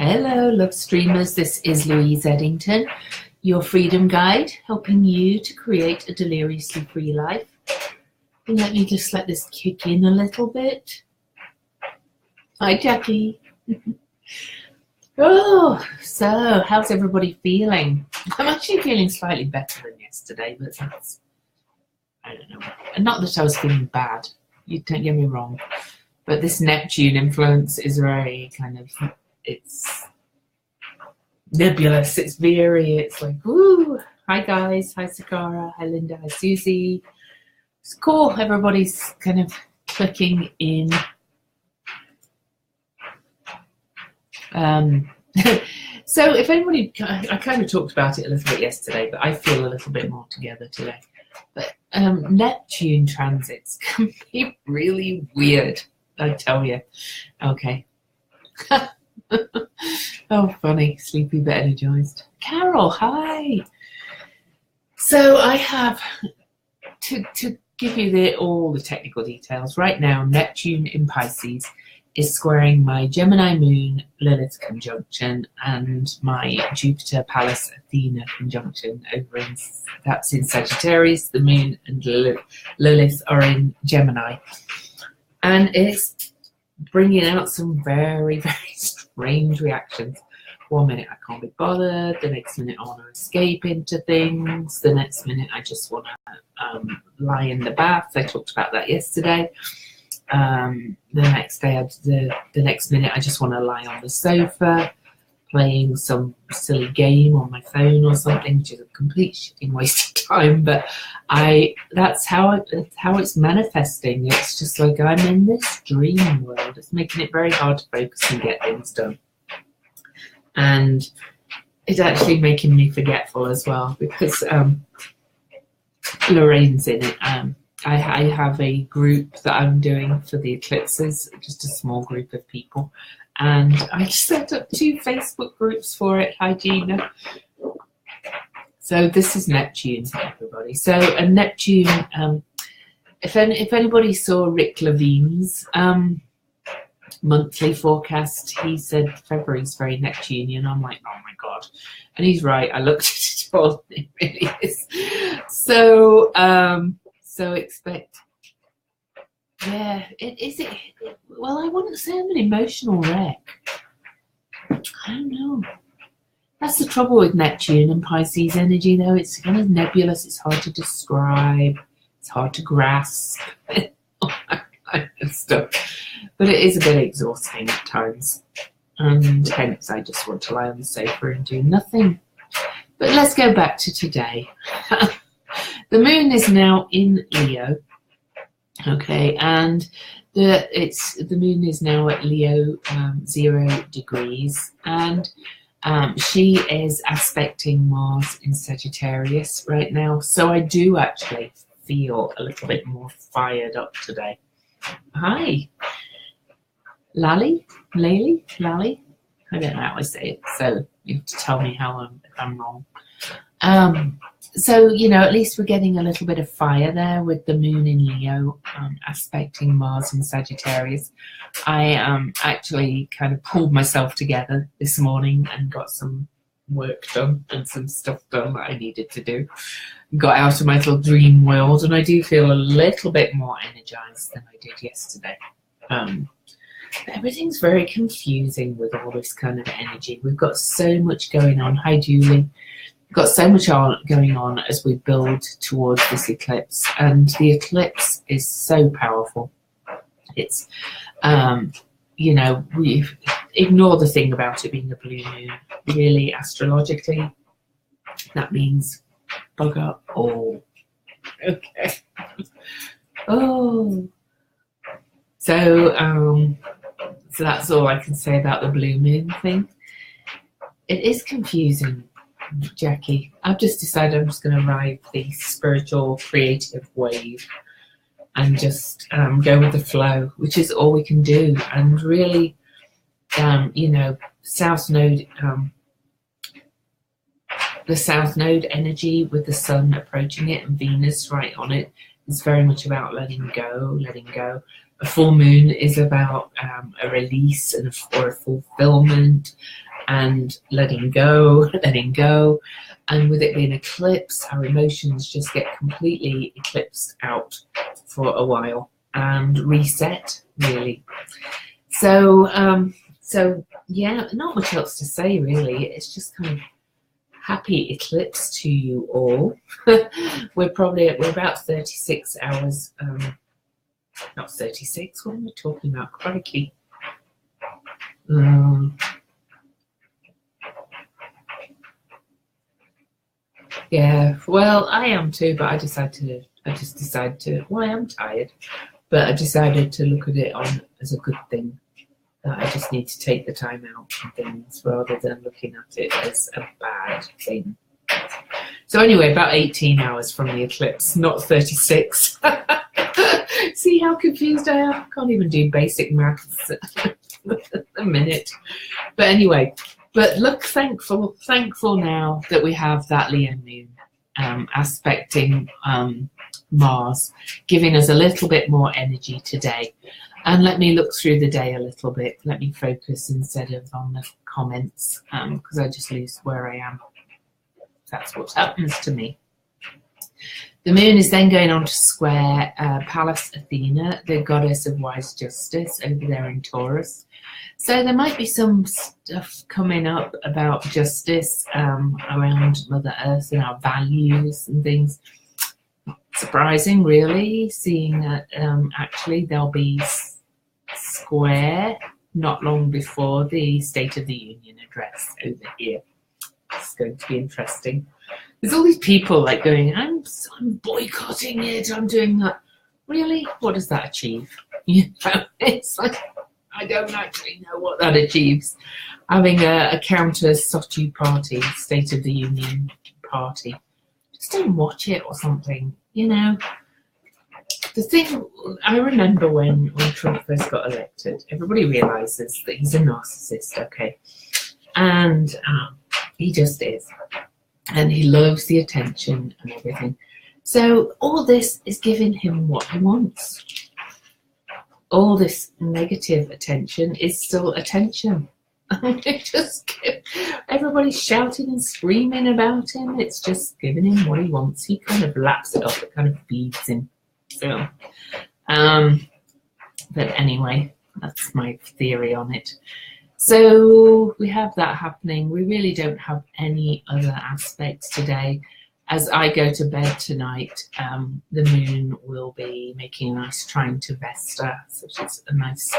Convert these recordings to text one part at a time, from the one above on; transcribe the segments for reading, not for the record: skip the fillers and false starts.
Hello, love streamers. This is Louise Eddington, your freedom guide, helping you to create a deliriously free life. And let me just let this kick in a little bit. Hi, Jackie. Oh, so how's everybody feeling? I'm actually feeling slightly better than yesterday, but that's, I don't know. And not that I was feeling bad. You don't get me wrong. But this Neptune influence is very kind of, it's nebulous, it's veery, it's like, woo. Hi guys, hi Sakara, hi Linda, hi Susie. It's cool, everybody's kind of clicking in. So if anybody, I kind of talked about it a little bit yesterday, but I feel a little bit more together today. But Neptune transits can be really weird, I tell you. Okay. Oh, funny, sleepy but energized. Carol, hi. So I have to give you all the technical details. Right now, Neptune in Pisces is squaring my Gemini moon Lilith conjunction and my Jupiter Pallas Athena conjunction that's in Sagittarius. The moon and Lilith are in Gemini, and it's bringing out some very, very strange reactions. 1 minute I can't be bothered, the next minute I want to escape into things, the next minute I just want to lie in the bath. I talked about that yesterday. The next minute I just want to lie on the sofa playing some silly game on my phone or something, which is a complete shitting waste of time, but that's how it's manifesting. It's just like I'm in this dream world. It's making it very hard to focus and get things done, and it's actually making me forgetful as well, because Lorraine's in it. I have a group that I'm doing for the eclipses, just a small group of people, and I set up 2 Facebook groups for it. Hi, Gina. So this is Neptune, everybody. So a Neptune, if anybody saw Rick Levine's monthly forecast, he said February's very Neptunian. I'm like, oh my God. And he's right. I looked at it all, it really is. So, so expect, yeah, well, I wouldn't say I'm an emotional wreck. I don't know. That's the trouble with Neptune and Pisces energy, though. It's kind of nebulous. It's hard to describe. It's hard to grasp. All that kind of stuff. But it is a bit exhausting at times. And hence, I just want to lie on the sofa and do nothing. But let's go back to today. The moon is now in Leo. Okay, and the moon is now at Leo 0 degrees, and she is aspecting Mars in Sagittarius right now. So I do actually feel a little bit more fired up today. Hi, Lally. I don't know how I say it, so you have to tell me if I'm wrong. So, you know, at least we're getting a little bit of fire there with the moon in Leo aspecting Mars in Sagittarius. I actually kind of pulled myself together this morning and got some work done and some stuff done that I needed to do. Got out of my little dream world, and I do feel a little bit more energized than I did yesterday. Everything's very confusing with all this kind of energy. We've got so much going on. Hi, Julie. We've got so much going on as we build towards this eclipse, and the eclipse is so powerful. It's, you know, we ignore the thing about it being a blue moon. Really, astrologically, that means bugger all. Okay. Oh. So that's all I can say about the blue moon thing. It is confusing, Jackie. I've just decided I'm just going to ride the spiritual creative wave and just go with the flow, which is all we can do. And really, you know, South Node, the South Node energy with the sun approaching it and Venus right on it is very much about letting go. A full moon is about a release or a fulfillment. and letting go, letting go. And with it being eclipse, our emotions just get completely eclipsed out for a while and reset, really. So, so yeah, not much else to say, really. It's just kind of happy eclipse to you all. we're about 36 hours, not 36, what am I talking about? Crikey. Yeah, well, I am too, but I just decided to, well, I am tired, but I decided to look at it as a good thing. That I just need to take the time out and things rather than looking at it as a bad thing. So anyway, about 18 hours from the eclipse, not 36. See how confused I am? I can't even do basic maths a minute. But anyway, look, thankful now that we have that Leo moon aspecting Mars, giving us a little bit more energy today. And let me look through the day a little bit. Let me focus instead of on the comments, because I just lose where I am. That's what happens to me. The moon is then going on to square Pallas Athena, the goddess of wise justice, over there in Taurus. So there might be some stuff coming up about justice around Mother Earth and our values and things. Surprising, really, seeing that actually there'll be square not long before the State of the Union address over here. It's going to be interesting. There's all these people like going, I'm boycotting it, I'm doing that. Really? What does that achieve? You know, it's like, I don't actually know what that achieves. Having a counter SOTU party, State of the Union party. Just don't watch it or something, you know. The thing, I remember when Trump first got elected, everybody realizes that he's a narcissist, okay? And he just is. And he loves the attention and everything. So all this is giving him what he wants. All this negative attention is still attention. Everybody's shouting and screaming about him. It's just giving him what he wants. He kind of laps it up. It kind of feeds him. So, but anyway, that's my theory on it. So we have that happening. We really don't have any other aspects today. As I go to bed tonight, the moon will be making a nice trine to Vesta, which is a nice,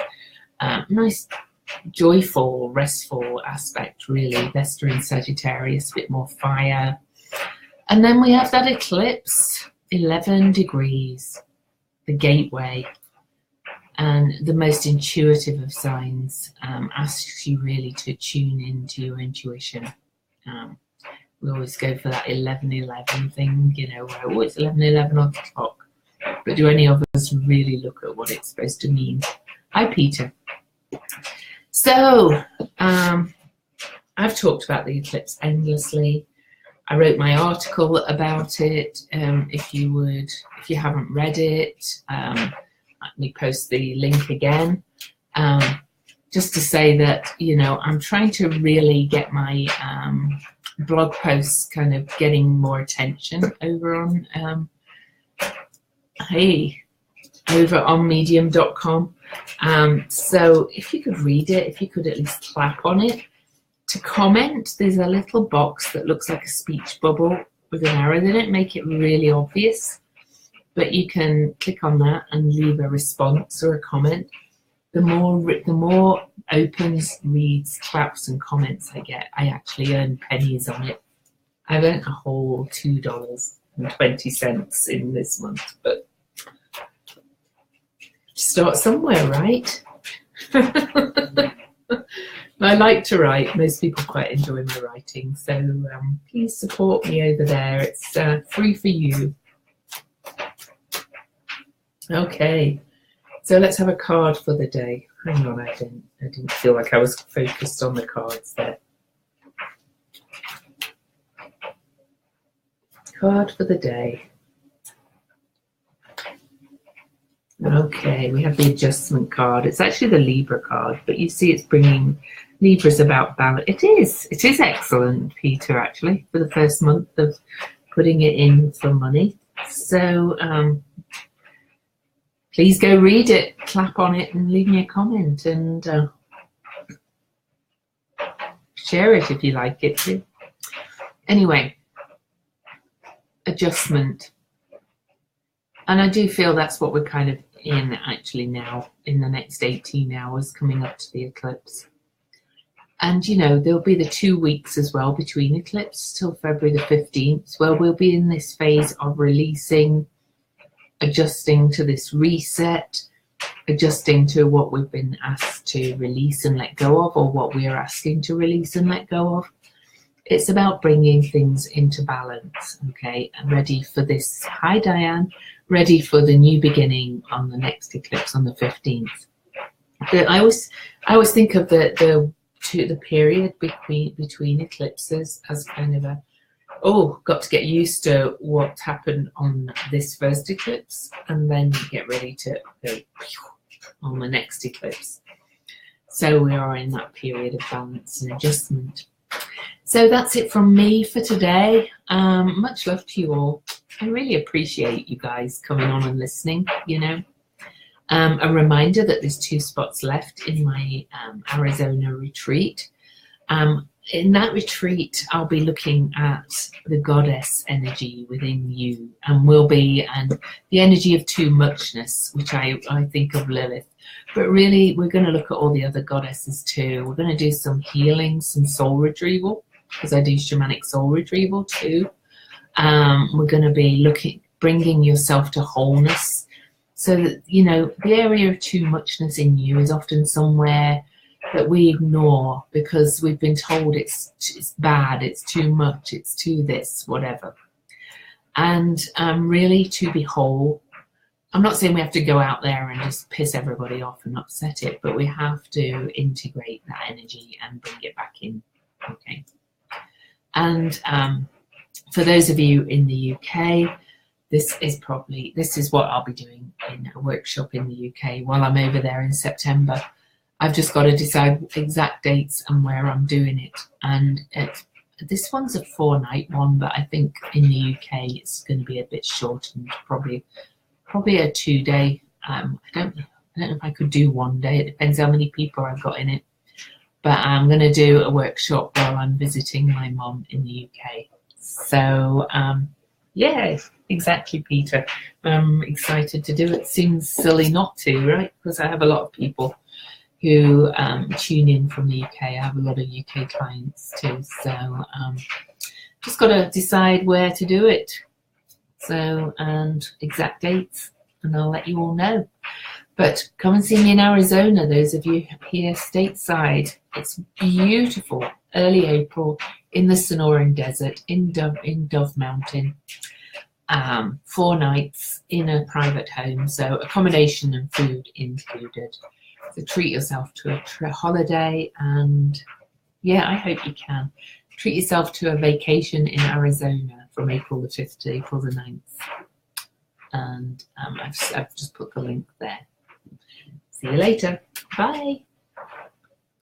joyful, restful aspect, really. Vesta in Sagittarius, a bit more fire. And then we have that eclipse, 11 degrees, the gateway. And the most intuitive of signs asks you really to tune into your intuition. We always go for that 11-11 thing, you know, where it's 11-11 on the clock. But do any of us really look at what it's supposed to mean? Hi, Peter. So, I've talked about the eclipse endlessly. I wrote my article about it. If you haven't read it, let me post the link again. Just to say that, you know, I'm trying to really get my blog posts kind of getting more attention over on medium.com. So if you could read it, if you could at least clap on it. To comment, there's a little box that looks like a speech bubble with an arrow. They don't make it really obvious, but you can click on that and leave a response or a comment. The more opens, reads, claps, and comments I get, I actually earn pennies on it. I've earned a whole $2.20 in this month, but start somewhere, right? I like to write. Most people quite enjoy my writing, so please support me over there. It's free for you. Okay, so let's have a card for the day. Hang on, I didn't feel like I was focused on the cards there. Card for the day. Okay, we have the adjustment card. It's actually the Libra card, but you see it's bringing Libra's about balance. It is excellent, Peter, actually, for the first month of putting it in for money. So please go read it, clap on it, and leave me a comment, and share it if you like it too. Anyway, adjustment. And I do feel that's what we're kind of in actually now, in the next 18 hours coming up to the eclipse. And you know, there'll be the 2 weeks as well between eclipse till February the 15th, where we'll be in this phase of releasing, adjusting to this reset, adjusting to what we've been asked to release and let go of, or what we are asking to release and let go of. It's about bringing things into balance, okay, and ready for this. Hi, Diane. Ready for the new beginning on the next eclipse on the 15th. I always think of the period between eclipses as kind of a, oh, got to get used to what happened on this first eclipse, and then get ready to go on the next eclipse. So we are in that period of balance and adjustment. So that's it from me for today. Much love to you all. I really appreciate you guys coming on and listening, you know. A reminder that there's 2 spots left in my Arizona retreat. In that retreat, I'll be looking at the goddess energy within you, and the energy of too muchness, which I think of Lilith. But really, we're going to look at all the other goddesses too. We're going to do some healing, some soul retrieval, because I do shamanic soul retrieval too. We're going to be bringing yourself to wholeness, so that, you know, the area of too muchness in you is often somewhere that we ignore because we've been told it's bad, it's too much, it's too this, whatever. And really, to be whole, I'm not saying we have to go out there and just piss everybody off and upset it, but we have to integrate that energy and bring it back in, okay? And for those of you in the UK, this is what I'll be doing in a workshop in the UK while I'm over there in September. I've just got to decide exact dates and where I'm doing it. And this one's a 4-night one, but I think in the UK it's going to be a bit shortened, probably a 2-day. I don't know if I could do 1 day. It depends how many people I've got in it. But I'm going to do a workshop while I'm visiting my mom in the UK. So yeah, exactly, Peter. I'm excited to do it. Seems silly not to, right? Because I have a lot of people who tune in from the UK. I have a lot of UK clients too. So just got to decide where to do it. So, and exact dates, and I'll let you all know. But come and see me in Arizona, those of you here stateside. It's beautiful. Early April in the Sonoran Desert in Dove Mountain. 4 nights in a private home, so accommodation and food included. So treat yourself to a holiday, and yeah, I hope you can. Treat yourself to a vacation in Arizona from April the 5th to April the 9th. And I've just put the link there. See you later. Bye.